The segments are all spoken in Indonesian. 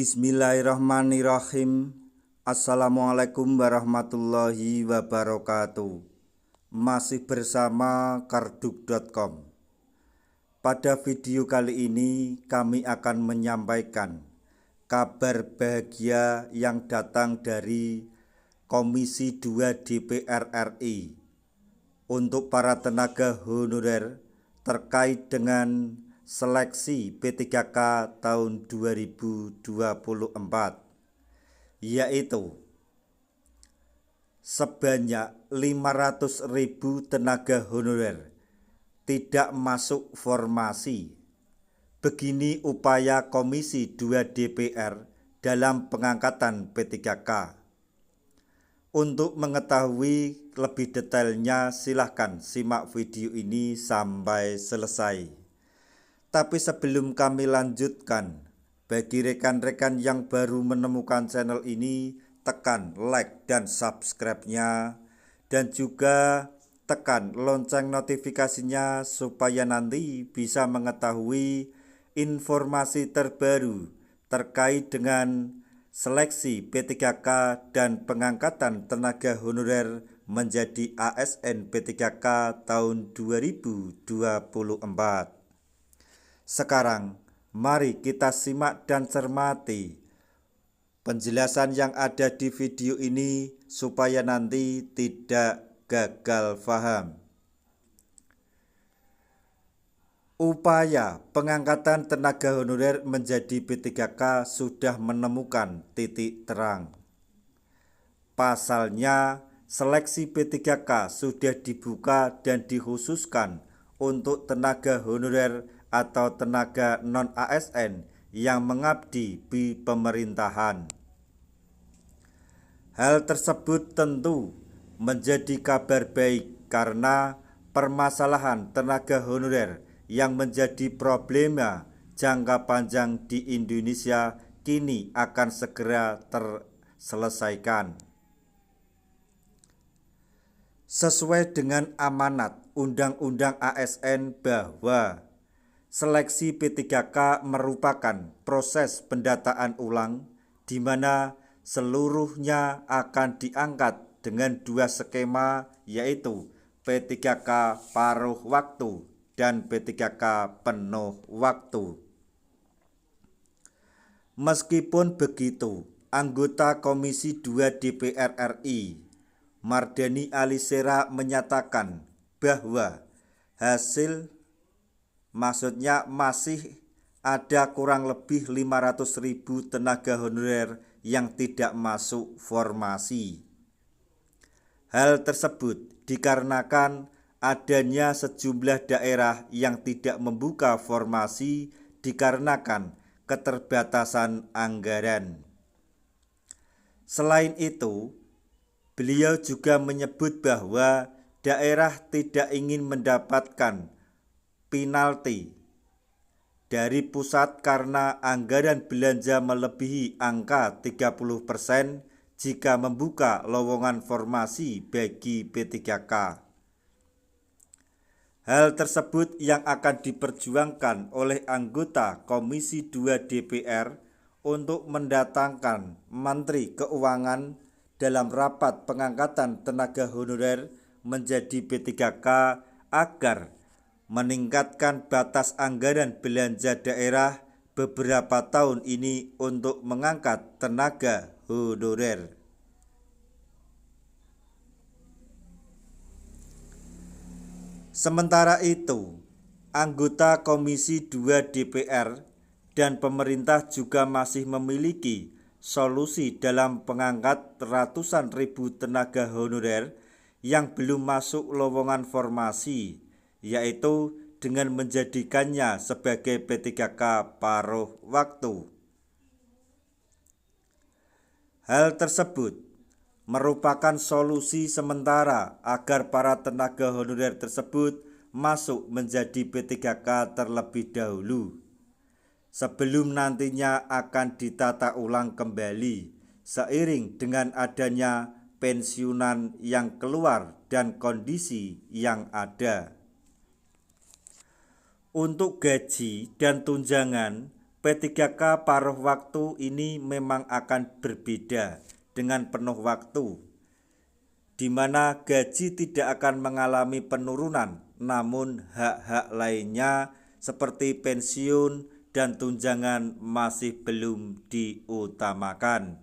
Bismillahirrahmanirrahim. Assalamualaikum warahmatullahi wabarakatuh. Masih bersama karduk.com. Pada video kali ini kami akan menyampaikan kabar bahagia yang datang dari Komisi 2 DPR RI untuk para tenaga honorer terkait dengan seleksi P3K tahun 2024, yaitu sebanyak 500.000 tenaga honorer tidak masuk formasi. Begini upaya Komisi 2 DPR dalam pengangkatan P3K. Untuk mengetahui lebih detailnya silahkan simak video ini sampai selesai. Tapi sebelum kami lanjutkan, bagi rekan-rekan yang baru menemukan channel ini, tekan like dan subscribe-nya, dan juga tekan lonceng notifikasinya supaya nanti bisa mengetahui informasi terbaru terkait dengan seleksi P3K dan pengangkatan tenaga honorer menjadi ASN P3K tahun 2024. Sekarang, mari kita simak dan cermati penjelasan yang ada di video ini supaya nanti tidak gagal paham. Upaya pengangkatan tenaga honorer menjadi P3K sudah menemukan titik terang. Pasalnya, seleksi P3K sudah dibuka dan dikhususkan untuk tenaga honorer atau tenaga non-ASN yang mengabdi di pemerintahan. Hal tersebut tentu menjadi kabar baik karena permasalahan tenaga honorer yang menjadi problema jangka panjang di Indonesia kini akan segera terselesaikan. Sesuai dengan amanat Undang-Undang ASN bahwa seleksi P3K merupakan proses pendataan ulang di mana seluruhnya akan diangkat dengan dua skema, yaitu P3K paruh waktu dan P3K penuh waktu. Meskipun begitu, anggota Komisi 2 DPR RI Mardani Alisera menyatakan bahwa maksudnya masih ada kurang lebih 500.000 tenaga honorer yang tidak masuk formasi. Hal tersebut dikarenakan adanya sejumlah daerah yang tidak membuka formasi dikarenakan keterbatasan anggaran. Selain itu, beliau juga menyebut bahwa daerah tidak ingin mendapatkan penalti dari pusat karena anggaran belanja melebihi angka 30% jika membuka lowongan formasi bagi P3K. Hal tersebut yang akan diperjuangkan oleh anggota Komisi 2 DPR untuk mendatangkan Menteri Keuangan dalam rapat pengangkatan tenaga honorer menjadi P3K agar meningkatkan batas anggaran belanja daerah beberapa tahun ini untuk mengangkat tenaga honorer. Sementara itu, anggota Komisi 2 DPR dan pemerintah juga masih memiliki solusi dalam pengangkat ratusan ribu tenaga honorer yang belum masuk lowongan formasi, yaitu dengan menjadikannya sebagai P3K paruh waktu. Hal tersebut merupakan solusi sementara agar para tenaga honorer tersebut masuk menjadi P3K terlebih dahulu, sebelum nantinya akan ditata ulang kembali seiring dengan adanya pensiunan yang keluar dan kondisi yang ada. Untuk gaji dan tunjangan P3K paruh waktu ini memang akan berbeda dengan penuh waktu, di mana gaji tidak akan mengalami penurunan, namun hak-hak lainnya seperti pensiun dan tunjangan masih belum diutamakan.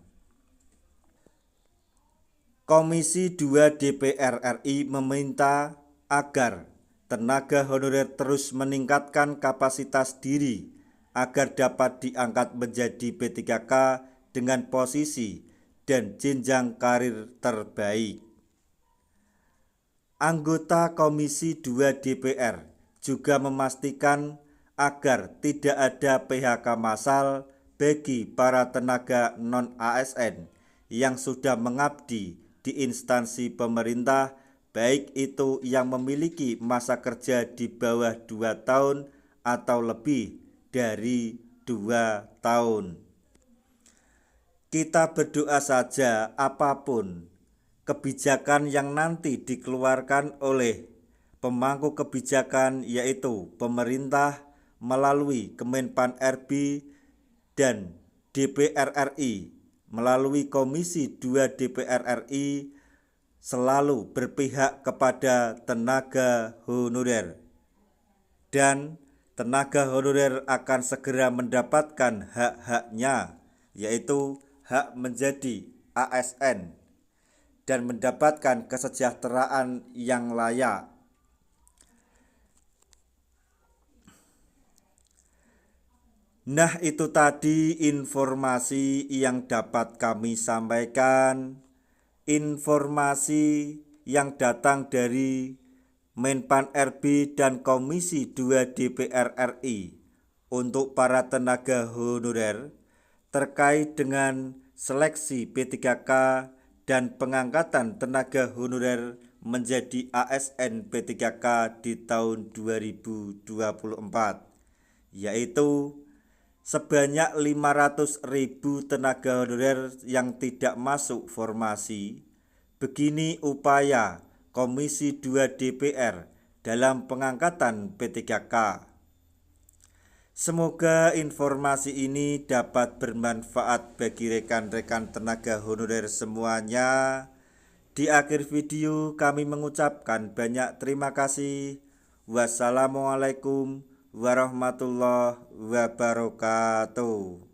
Komisi 2 DPR RI meminta agar tenaga honorer terus meningkatkan kapasitas diri agar dapat diangkat menjadi P3K dengan posisi dan jenjang karir terbaik. Anggota Komisi 2 DPR juga memastikan agar tidak ada PHK massal bagi para tenaga non-ASN yang sudah mengabdi di instansi pemerintah, baik itu yang memiliki masa kerja di bawah 2 tahun atau lebih dari 2 tahun. Kita berdoa saja apapun kebijakan yang nanti dikeluarkan oleh pemangku kebijakan, yaitu pemerintah melalui Kemenpan RB dan DPR RI melalui Komisi 2 DPR RI, selalu berpihak kepada tenaga honorer, dan tenaga honorer akan segera mendapatkan hak-haknya, yaitu hak menjadi ASN dan mendapatkan kesejahteraan yang layak. Nah, itu tadi informasi yang dapat kami sampaikan. Informasi yang datang dari Menpan RB dan Komisi 2 DPR RI untuk para tenaga honorer terkait dengan seleksi P3K dan pengangkatan tenaga honorer menjadi ASN P3K di tahun 2024, yaitu sebanyak 500.000 tenaga honorer yang tidak masuk formasi. Begini upaya Komisi 2 DPR dalam pengangkatan P3K. Semoga informasi ini dapat bermanfaat bagi rekan-rekan tenaga honorer semuanya. Di akhir video kami mengucapkan banyak terima kasih. Wassalamualaikum warahmatullahi wabarakatuh.